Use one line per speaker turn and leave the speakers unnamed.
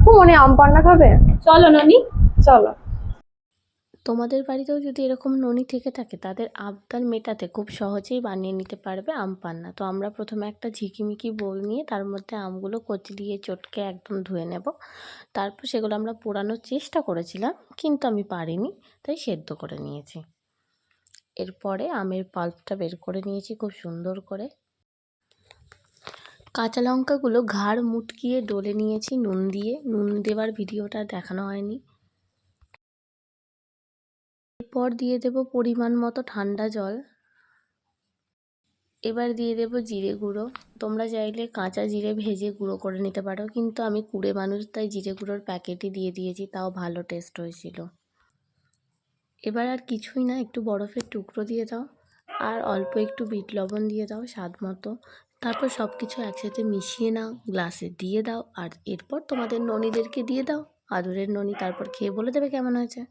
মনে আম পান্না খাবে?
চলো ননি,
চলো।
তোমাদের বাড়িতেও যদি এরকম ননি থেকে থাকে তাদের আবদার মেটাতে খুব সহজেই বানিয়ে নিতে পারবে আম পান্না। তো আমরা প্রথমে একটা ঝিকিমিকি বোল নিয়ে তার মধ্যে আমগুলো কচলিয়ে চটকে একদম ধুয়ে নেব। তারপর সেগুলো আমরা পোড়ানোর চেষ্টা করেছিলাম, কিন্তু আমি পারিনি, তাই সেদ্ধ করে নিয়েছি। এরপরে আমের পাল্পটা বের করে নিয়েছি খুব সুন্দর করে। কাঁচা লঙ্কাগুলো ঘাড় মুটকিয়ে ডলে নিয়েছি নুন দিয়ে। নুন দেওয়ার ভিডিওটা দেখানো হয়নি। এরপর দিয়ে দেব পরিমাণ মতো ঠান্ডা জল। এবার দিয়ে দেব জিরে গুঁড়ো। তোমরা চাইলে কাঁচা জিরে ভেজে গুঁড়ো করে নিতে পারো, কিন্তু আমি কুড়ে মানুষ তাই জিরে গুঁড়োর প্যাকেটই দিয়ে দিয়েছি, তাও ভালো টেস্ট হয়েছিল। এবার আর কিছুই না, একটু বরফের টুকরো দিয়ে দাও আর অল্প একটু বিট লবণ দিয়ে দাও স্বাদ মতো। তারপর সব কিছু একসাথে মিশিয়ে নাও, গ্লাসে দিয়ে দাও আর এরপর তোমাদের ননীদেরকে দিয়ে দাও, আদরের ননী। তারপর খেয়ে বলে দেবে কেমন হয়েছে।